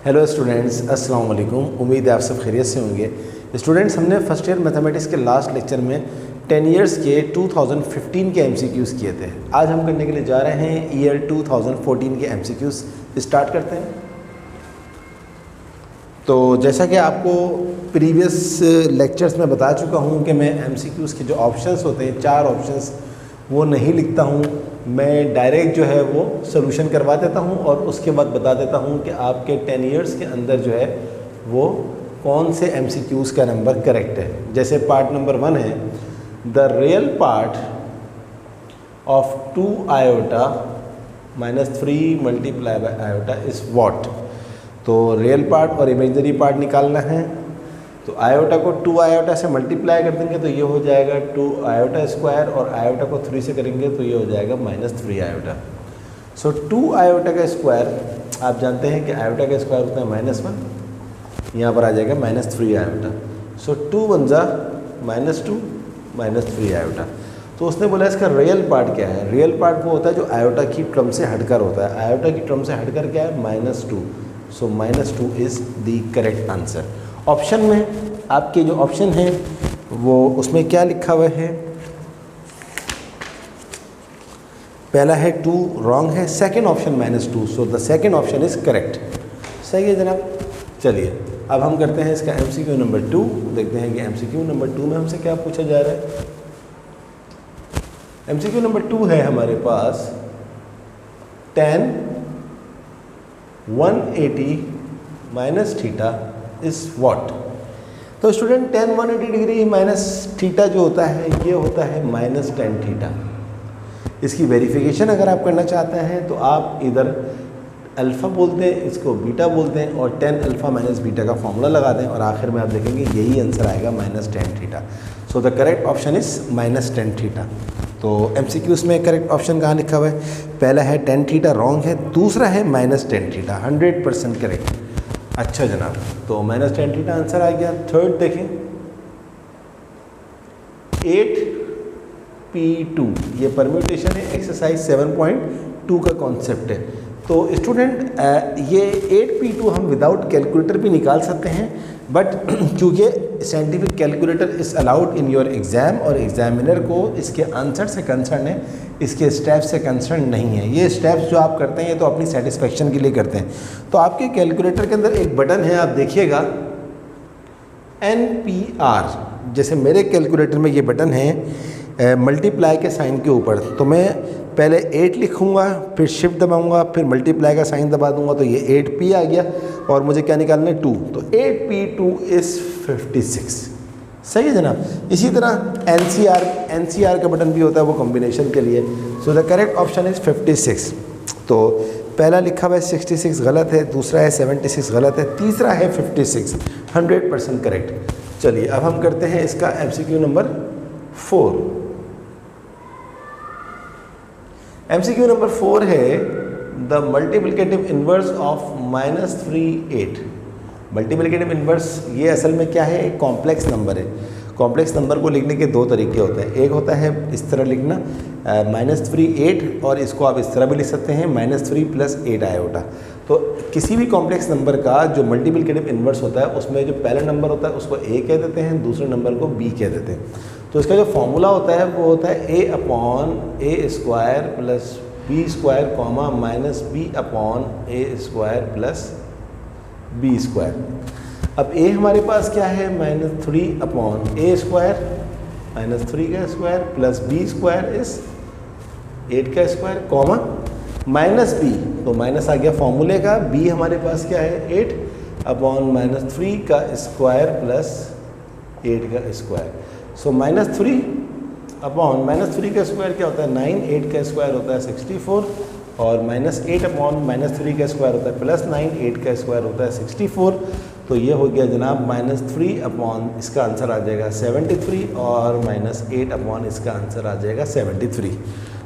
Hello students, अस्सलाम वालेकुम। उम्मीद है आप सब खैरियत से होंगे। स्टूडेंट्स, हमने फर्स्ट ईयर मैथमेटिक्स के लास्ट लेक्चर में 10 ईयर्स के 2015 के एमसीक्यूज़ किए थे। आज हम करने के लिए जा रहे हैं ईयर 2014 के एमसीक्यूज़। स्टार्ट करते हैं। तो जैसा कि आपको प्रीवियस लेक्चर्स में बता चुका हूँ कि मैं एमसीक्यूज़ के जो ऑप्शंस होते हैं, 4 ऑप्शंस, वो नहीं लिखता हूँ। मैं डायरेक्ट जो है वो सोल्यूशन करवा देता हूँ और उसके बाद बता देता हूँ कि आपके 10 ईयर्स के अंदर जो है वो कौन से एमसीक्यूज़ का नंबर करेक्ट है। जैसे पार्ट नंबर 1 है, the real part of 2 iota -3 multiply by iota is what. तो रियल पार्ट और इमेजिनरी पार्ट निकालना है। तो आयोटा को 2 आयोटा से मल्टीप्लाई कर देंगे तो ये हो जाएगा 2 आयोटा स्क्वायर, और आयोटा को 3 से करेंगे तो ये हो जाएगा -3 आयोटा। सो 2 आयोटा का स्क्वायर, आप जानते हैं कि आयोटा का स्क्वायर होता है -1, यहाँ पर आ जाएगा -3 आयोटा। सो 2 1 जा -2 -3 आयोटा। तो उसने बोला इसका रियल पार्ट क्या है। रियल पार्ट वो होता है जो आयोटा की टर्म से हटकर होता है। आयोटा की टर्म से हटकर क्या है, -2। सो -2 is the correct answer. Option में आपके जो ऑप्शन है वो उसमें क्या लिखा हुआ है, पहला है 2 रॉन्ग है, second option -2। So the second option is correct. सही है जनाब। चलिए अब हम करते हैं इसका एमसीक्यू नंबर 2। देखते हैं कि एमसीक्यू नंबर 2 में हमसे क्या पूछा जा रहा है। एमसीक्यू नंबर 2 है हमारे पास, tan 180 minus theta is what. तो student tan 180 degree minus theta जो होता है ये होता है -tan थीटा। इसकी वेरिफिकेशन अगर आप करना चाहते हैं तो आप इधर अल्फ़ा बोलते हैं, इसको बीटा बोलते हैं, और tan अल्फ़ा माइनस बीटा का फॉर्मूला लगा दें और आखिर में आप देखेंगे यही आंसर आएगा -tan theta. So the correct option is -tan theta. तो एमसीक्यूज़ में करेक्ट ऑप्शन कहाँ लिखा हुआ है, पहला है tan थीटा रॉन्ग है, दूसरा है -tan थीटा 100% करेक्ट। अच्छा जनाब, तो -tan थीटा आंसर आ गया। थर्ड देखें, 8p2, ये परम्यूटेशन है, एक्सरसाइज 7.2 का कॉन्सेप्ट है। तो स्टूडेंट ये 8p2 हम विदाउट कैलकुलेटर भी निकाल सकते हैं, बट क्योंकि scientific calculator is allowed in your exam और एग्जामिनर को इसके आंसर से कंसर्न है, इसके स्टेप्स से कंसर्न नहीं है। ये स्टेप्स जो आप करते हैं ये तो अपनी सेटिस्फेक्शन के लिए करते हैं। तो आपके कैलकुलेटर के अंदर एक बटन है, आप देखिएगा NPR, जैसे मेरे कैलकुलेटर में ये बटन है मल्टीप्लाई के साइन के ऊपर। तो मैं पहले 8 लिखूँगा, फिर शिफ्ट दबाऊँगा, फिर मल्टीप्लाई का साइन दबा दूँगा तो ये 8p आ गया, और मुझे क्या निकालना है 2। तो 8p2 इज़ 56। सही है जनाब। इसी तरह NCR का बटन भी होता है, वो कॉम्बिनेशन के लिए। So the correct option is 56। तो पहला लिखा हुआ है 66 गलत है, दूसरा है 76 गलत है, तीसरा है 56 100% करेक्ट। चलिए अब हम करते हैं इसका एमसीक्यू नंबर 4। एमसीक्यू नंबर 4 है, the multiplicative inverse of -3 8। Multiplicative inverse ये असल में क्या है, एक कॉम्प्लेक्स नंबर है। कॉम्प्लेक्स नंबर को लिखने के 2 तरीके होते हैं। एक होता है इस तरह लिखना -3 8, और इसको आप इस तरह भी लिख सकते हैं -3 + 8 आयोटा। तो किसी भी कॉम्प्लेक्स नंबर का जो मल्टीप्लिकेटिव इन्वर्स होता है उसमें जो पहला नंबर होता है उसको a कह देते हैं, दूसरे नंबर को b कह देते हैं। तो इसका जो फॉर्मूला होता है वो होता है a/a² + b² -b/a² + b²। अब a हमारे पास क्या है, -3/a², -3 का स्क्वायर + b² इज़ 8 का स्क्वायर, कॉमा -b, तो माइनस आ गया फॉर्मूले का। b हमारे पास क्या है, 8/-3 का स्क्वायर + 8 का स्क्वायर। सो -3 का स्क्वायर क्या होता है, 9, 8 का स्क्वायर होता है 64, और -8/-3 का स्क्वायर होता है +9, 8 का स्क्वायर होता है 64। तो ये हो गया जनाब -3/, इसका आंसर आ जाएगा 73, और -8/ इसका आंसर आ जाएगा 73।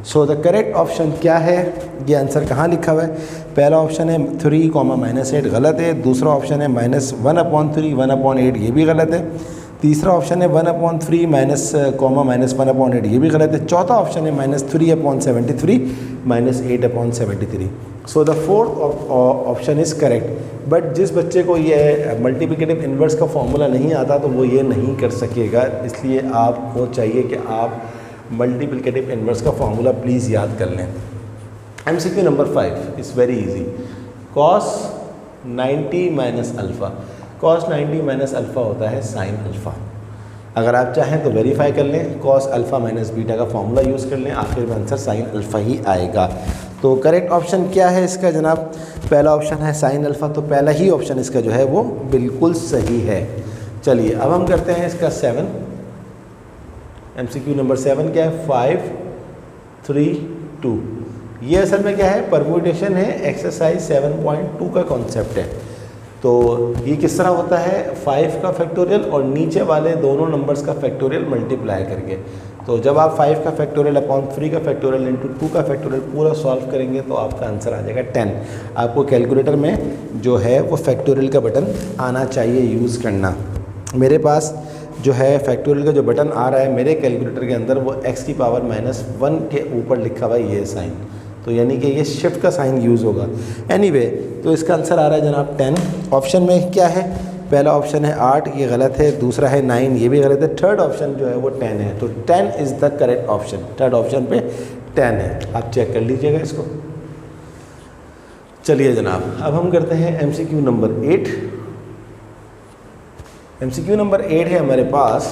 सो द करेक्ट ऑप्शन क्या है, ये आंसर कहाँ लिखा हुआ है। पहला ऑप्शन है 3, -8 गलत है, दूसरा ऑप्शन है -1/3 1/8, ये भी गलत है, तीसरा ऑप्शन है 1/3 -1/8, ये भी गलत है, चौथा ऑप्शन है -3/73 -8/73। So the fourth option is correct. But जिस बच्चे को ये मल्टीप्लिकेटिव इन्वर्स का फॉर्मूला नहीं आता तो वो ये नहीं कर सकेगा, इसलिए आपको चाहिए कि आप मल्टीप्लिकेटिव इन्वर्स का फॉर्मूला प्लीज़ याद कर लें। MCQ number 5 is very easy. cos 90 minus alpha, cos 90 minus alpha होता है साइन अल्फ़ा। अगर आप चाहें तो वेरीफाई कर लें, cos अल्फ़ा माइनस बीटा का फॉर्मूला यूज़ कर लें, आखिर में आंसर साइन अल्फ़ा ही आएगा। तो करेक्ट ऑप्शन क्या है इसका जनाब? पहला ऑप्शन है साइन अल्फ़ा, तो पहला ही ऑप्शन इसका जो है वो बिल्कुल सही है। चलिए अब हम करते हैं इसका 7। MCQ नंबर 7 क्या है? 5 3 2। ये असल में क्या है? परम्यूटेशन है, एक्सरसाइज 7.2 का कॉन्सेप्ट है। तो ये किस तरह होता है? 5 का फैक्टोरियल और नीचे वाले दोनों नंबर्स का फैक्टोरियल मल्टीप्लाई करके। तो जब आप 5 का फैक्टोरियल अपॉन 3 का फैक्टोरियल इंटू 2 का फैक्टोरियल पूरा सॉल्व करेंगे तो आपका आंसर आ जाएगा 10। आपको कैलकुलेटर में जो है वो फैक्टोरियल का बटन आना चाहिए यूज़ करना। मेरे पास जो है फैक्टोरियल का जो बटन आ रहा है मेरे कैलकुलेटर के अंदर वो x की पावर -1 के ऊपर लिखा हुआ है ये साइन, तो यानी कि ये शिफ्ट का साइन यूज़ होगा। एनीवे तो इसका आंसर आ रहा है जनाब 10। ऑप्शन में क्या है? पहला ऑप्शन है 8, ये गलत है। दूसरा है 9, ये भी गलत है। थर्ड ऑप्शन जो है वो 10 है, तो 10 is the correct option. Third option पे 10 है, आप चेक कर लीजिएगा इसको। चलिए जनाब अब हम करते हैं MCQ नंबर 8। MCQ नंबर 8 है हमारे पास,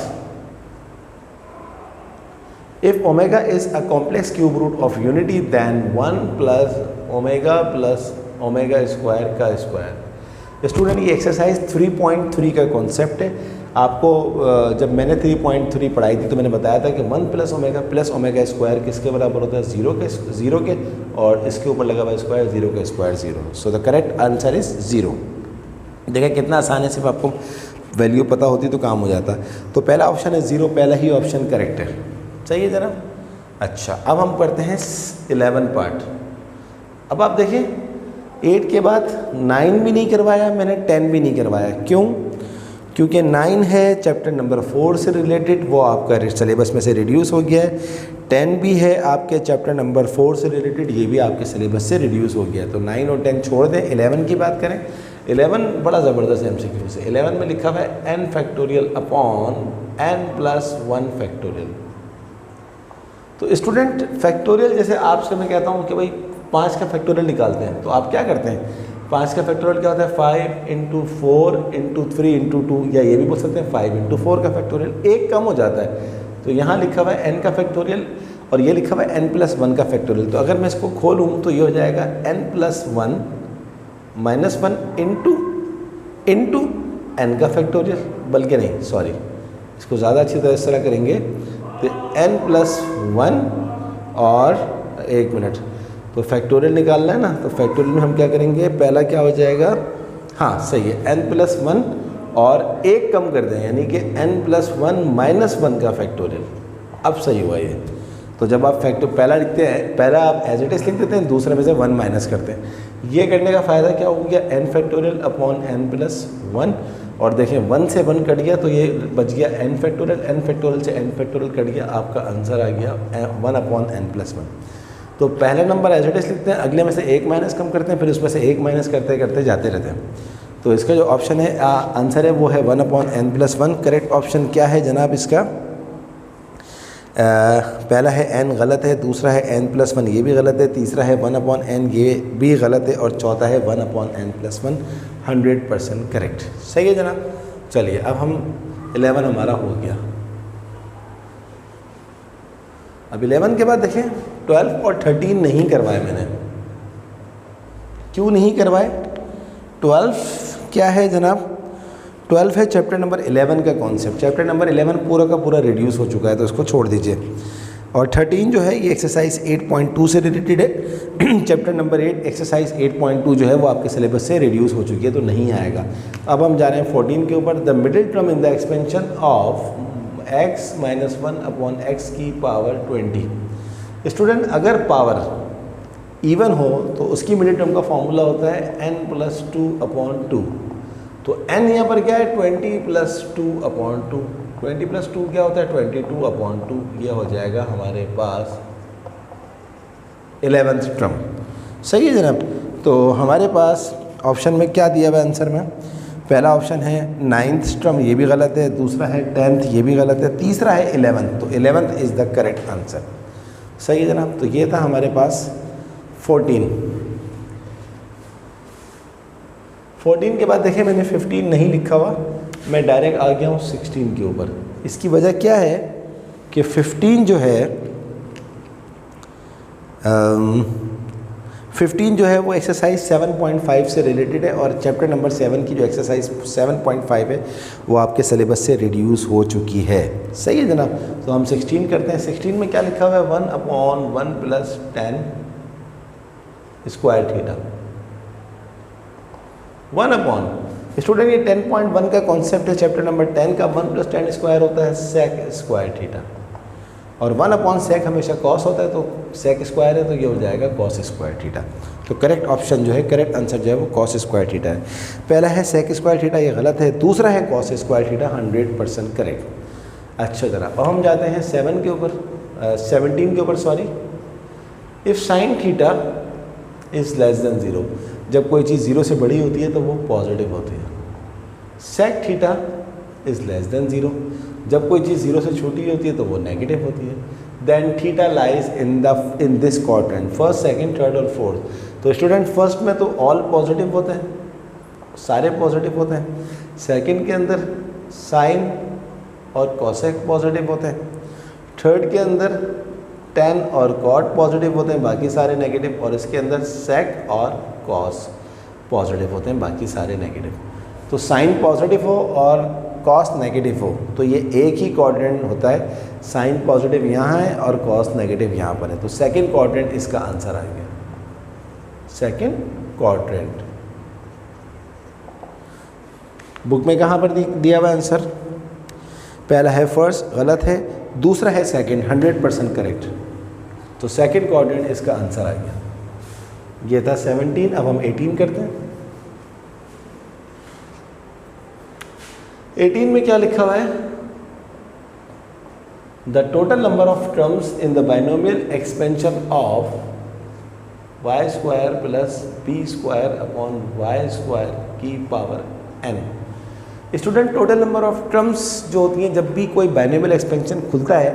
if omega is a complex cube root of unity then 1 plus omega square का स्क्वायर। स्टूडेंट ये एक्सरसाइज 3.3 का कॉन्सेप्ट है। आपको जब मैंने 3.3 पढ़ाई थी तो मैंने बताया था कि 1 प्लस ओमेगा स्क्वायर किसके बराबर होता है? ज़ीरो के, और इसके ऊपर लगा हुआ स्क्वायर, ज़ीरो का square zero. So the correct answer is 0। देखिए कितना आसान है, सिर्फ आपको वैल्यू पता होती तो काम हो जाता। तो पहला ऑप्शन है 0, पहला ही ऑप्शन करेक्ट है। सही है जरा। अच्छा अब हम पढ़ते हैं 11 पार्ट। अब आप देखिए 8 के बाद 9 भी नहीं करवाया मैंने, 10 भी नहीं करवाया। क्यों? क्योंकि 9 है चैप्टर नंबर 4 से रिलेटेड, वो आपका सिलेबस में से रिड्यूस हो गया है। 10 भी है आपके चैप्टर नंबर 4 से रिलेटेड, ये भी आपके सिलेबस से रिड्यूस हो गया है। तो 9 और 10 छोड़ दें, 11 की बात करें। 11 बड़ा ज़बरदस्त MCQ से। 11 में लिखा हुआ है n factorial upon n plus 1 factorial. तो स्टूडेंट फैक्टोरियल जैसे आपसे मैं कहता हूँ कि भाई 5 का फैक्टोरियल निकालते हैं, तो आप क्या करते हैं? 5 का फैक्टोरियल क्या होता है? 5 इंटू 4 इंटू 3 इंटू 2, या ये भी बोल सकते हैं 5 इंटू 4 का फैक्टोरियल। एक कम हो जाता है, तो यहाँ लिखा हुआ है n का फैक्टोरियल और ये लिखा हुआ है n प्लस 1 का फैक्टोरियल। तो अगर मैं इसको खोलूँ तो ये हो जाएगा n plus 1 minus 1 into n का फैक्टोरियल, बल्कि नहीं सॉरी, इसको ज़्यादा अच्छी तरह इस तरह करेंगे तो n प्लस 1 और 1 मिनट, तो फैक्टोरियल निकालना है ना, तो फैक्टोरियल में हम क्या करेंगे? पहला क्या हो जाएगा? हाँ सही है, n प्लस 1 और 1 कम कर दें, यानी कि n प्लस 1 माइनस 1 का फैक्टोरियल। अब सही हुआ ये। तो जब आप पहला लिखते हैं, पहला आप एज इट इज़ लिख देते हैं, दूसरे में से 1 माइनस करते हैं। ये करने का फ़ायदा क्या हो गया? n factorial upon n plus 1, और देखें 1 से 1 कट गया तो ये बच गया n फैक्टोरियल, n फैक्टोरियल से n फैक्टोरियल कट गया, आपका आंसर आ गया 1 अपॉन n प्लस 1। तो पहले नंबर एज इट इज़ लिखते हैं, अगले में से 1 माइनस कम करते हैं, फिर उसमें से 1 माइनस करते करते जाते रहते हैं। तो इसका जो ऑप्शन है आंसर है वो है 1 upon n plus 1। Correct option क्या है जनाब इसका? पहला है n गलत है, दूसरा है n प्लस 1 ये भी गलत है, तीसरा है 1 अपॉन n ये भी गलत है, और चौथा है 1 अपॉन n प्लस 1 100% करेक्ट। सही है जनाब। चलिए अब हम 11 हमारा हो गया। अब 11 के बाद देखें 12 और 13 नहीं करवाए मैंने। क्यों नहीं करवाए? 12 क्या है जनाब? 12 है चैप्टर नंबर 11 का कॉन्सेप्ट। चैप्टर नंबर 11 पूरा का पूरा रिड्यूस हो चुका है, तो इसको छोड़ दीजिए। और 13 जो है ये एक्सरसाइज 8.2 से रिलेटेड है। चैप्टर नंबर 8 एक्सरसाइज 8.2 जो है वो आपके सिलेबस से रिड्यूस हो चुकी है, तो नहीं आएगा। अब हम जा रहे हैं 14 के ऊपर। The middle term in the expansion of x minus 1 upon x की पावर 20। स्टूडेंट अगर पावर इवन हो तो उसकी मिडिल टर्म का फॉर्मूला होता है n प्लस 2 अपॉन 2। तो n यहाँ पर क्या है? 20 प्लस 2 अपॉन 2। 20 प्लस 2 क्या होता है? 22 अपॉन 2। ये हो जाएगा हमारे पास 11th टर्म। सही है जनाब। तो हमारे पास ऑप्शन में क्या दिया हुआ है आंसर में? पहला ऑप्शन है 9th टर्म, ये भी गलत है। दूसरा है 10th, ये भी गलत है। तीसरा है 11th, तो 11th is the correct answer. सही है जनाब। तो ये था हमारे पास 14 के बाद देखिए मैंने 15 नहीं लिखा हुआ, मैं डायरेक्ट आ गया हूँ 16 के ऊपर। इसकी वजह क्या है कि 15 जो है 15 जो है वो एक्सरसाइज 7.5 से रिलेटेड है और चैप्टर नंबर 7 की जो एक्सरसाइज 7.5 है वो आपके सिलेबस से रिड्यूस हो चुकी है। सही है जनाब। तो हम 16 करते हैं। 16 में क्या लिखा हुआ है? 1/1 + 10 स्क्वायर थीटा। 1/, स्टूडेंट ये 10.1 का कॉन्सेप्ट है चैप्टर नंबर 10 का। 1 + 10 स्क्वायर होता है सेक स्क्वायर थीटा, और 1/sec हमेशा कॉस होता है, तो सेक स्क्वायर है तो ये हो जाएगा कॉस स्क्वायर थीटा। तो करेक्ट ऑप्शन जो है, करेक्ट आंसर जो है वो कॉस स्क्वायर थीटा है। पहला है सेक स्क्वायर थीटा, ये गलत है। दूसरा है कॉस स्क्वायर थीटा, 100% करेक्ट। अच्छा जरा अब हम जाते हैं 17 के ऊपर sorry. If sine theta is less than 0, जब कोई चीज़ 0 से बड़ी होती है तो वो पॉजिटिव होती है। Sec theta is less than 0, जब कोई चीज़ 0 से छोटी होती है तो वो नेगेटिव होती है। Then theta lies in this quadrant, first, second, third और फोर्थ। तो स्टूडेंट फर्स्ट में तो ऑल पॉजिटिव होते हैं, सारे पॉजिटिव होते हैं। सेकंड के अंदर साइन और कॉसेक पॉजिटिव होते हैं। थर्ड के अंदर टेन और कॉट पॉजिटिव होते हैं, बाकी सारे नेगेटिव। और इसके अंदर सेक और कॉस पॉजिटिव होते हैं, बाकी सारे नेगेटिव। तो साइन पॉजिटिव हो और कॉस नेगेटिव हो तो ये एक ही क्वाड्रेंट होता है। साइन पॉजिटिव यहाँ है और कॉस नेगेटिव यहाँ पर है, तो सेकंड क्वाड्रेंट इसका आंसर आ गया। सेकंड क्वाड्रेंट बुक में कहाँ पर दिया हुआ आंसर? पहला है फर्स्ट, गलत है। दूसरा है सेकंड, 100% करेक्ट। तो सेकंड क्वाड्रेंट इसका आंसर आ गया। ये था 17। अब हम 18 करते हैं। 18 में क्या लिखा हुआ है? The total number of terms in the binomial expansion of y² + b² / y² की power n। Student total number of terms जो होती हैं, जब भी कोई बाइनोमियल एक्सपेंशन खुलता है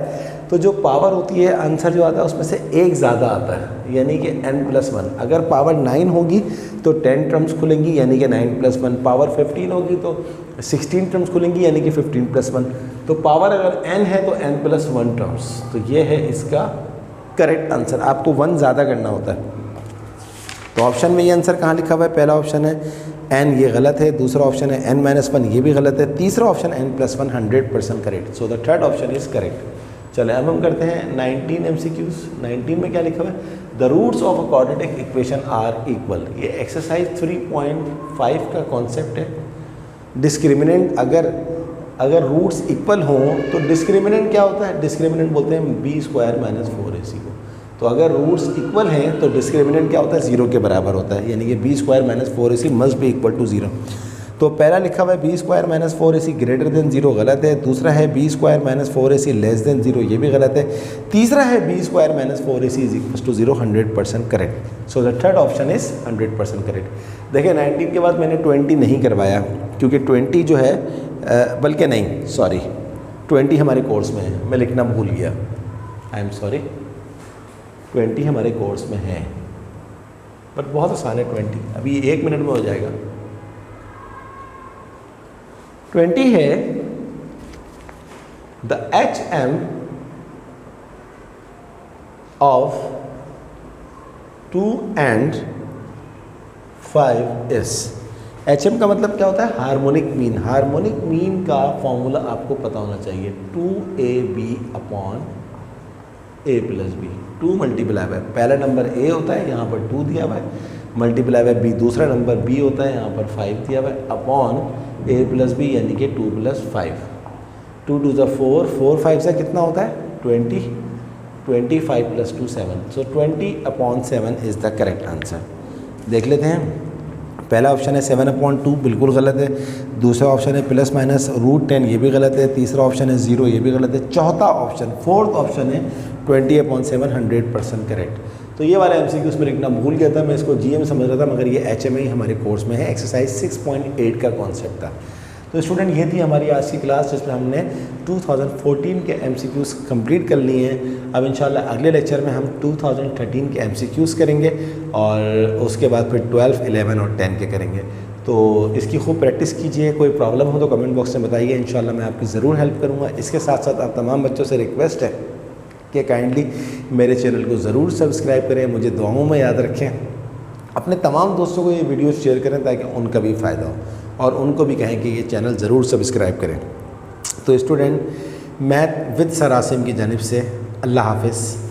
तो जो पावर होती है, आंसर जो आता है उसमें से एक ज़्यादा आता है, यानी कि n+1। अगर पावर 9 होगी तो 10 टर्म्स खुलेंगी, यानी कि 9+1। पावर 15 होगी तो 16 टर्म्स खुलेंगी, यानी कि 15+1। तो पावर अगर n है तो n+1 टर्म्स। तो ये है इसका करेक्ट आंसर। आपको 1 ज़्यादा करना होता है। तो ऑप्शन में ये आंसर कहाँ लिखा हुआ है? पहला ऑप्शन है n, ये गलत है। दूसरा ऑप्शन है n-1, ये भी गलत है। तीसरा option n+1, 100% correct. So the third option is correct. चले अब हम करते हैं 19 MCQs। 19 में क्या लिखा हुआ है? The roots of a quadratic equation are equal. ये एक्सरसाइज 3.5 का कॉन्सेप्ट है। डिस्क्रिमिनेंट अगर रूट्स इक्वल हों तो डिस्क्रिमिनेंट क्या होता है? डिस्क्रिमिनेंट बोलते हैं b² - 4ac को। तो अगर रूट्स इक्वल हैं तो डिस्क्रिमिनेंट क्या होता है? 0 के बराबर होता है, यानी कि b² - 4ac must be equal to 0। तो पहला लिखा हुआ है b² - 4ac ग्रेटर देन 0, गलत है। दूसरा है b² - 4ac लेस देन 0, ये भी गलत है। तीसरा है b² - 4ac is equal to 0, 100% correct. So the third option is 100% correct. देखिए 19 के बाद मैंने 20 नहीं करवाया, क्योंकि 20 जो है बल्कि नहीं, सॉरी, 20 हमारे कोर्स में है, मैं लिखना भूल गया, आई एम सॉरी। 20 हमारे कोर्स में है, बट बहुत आसान है 20, अभी 1 मिनट में हो जाएगा। 20 है the HM of 2 and 5 is। HM का मतलब क्या होता है? Harmonic mean. हार्मोनिक मीन का फॉर्मूला आपको पता होना चाहिए, 2AB upon A + B। 2 multiply by पहला नंबर A होता है, यहाँ पर 2 दिया हुआ है, मल्टीप्लाई बाय B दूसरा नंबर B होता है, यहाँ पर 5 दिया हुआ है, अपॉन A + B यानी कि 2 + 5। 2 2 = 4, 4 5 से कितना होता है? 20, 25 + 2 7। सो 20/7 इज़ द करेक्ट आंसर। देख लेते हैं। पहला ऑप्शन है 7/2, बिल्कुल गलत है। दूसरा ऑप्शन है ±√10, ये भी गलत है। तीसरा ऑप्शन है 0, ये भी गलत है। चौथा ऑप्शन, फोर्थ ऑप्शन है 20/7, 100% करेक्ट। तो ये वाला MCQ उसमें लिखना भूल गया था, मैं इसको GM समझ रहा था, मगर ये HMI हमारे कोर्स में है। एक्सरसाइज 6.8 का कॉन्सेप्ट था। तो स्टूडेंट ये थी हमारी आज की क्लास, जिसमें हमने 2014 के MCQs कंप्लीट कर लिए हैं। अब इंशाल्लाह अगले लेक्चर में हम 2013 के MCQs करेंगे और उसके बाद फिर 12, 11 और 10 के करेंगे। तो इसकी खूब प्रैक्टिस कीजिए। कोई प्रॉब्लम हो तो कमेंट बॉक्स में बताइए, इंशाल्लाह मैं आपकी ज़रूर हेल्प करूँगा। इसके साथ साथ आप तमाम बच्चों से रिक्वेस्ट है कि काइंडली मेरे चैनल को ज़रूर सब्सक्राइब करें, मुझे दुआओं में याद रखें, अपने तमाम दोस्तों को ये वीडियो शेयर करें ताकि उनका भी फ़ायदा हो और उनको भी कहें कि ये चैनल ज़रूर सब्सक्राइब करें। तो student, math with sir Asim की जानिब से अल्लाह हाफ़िज़।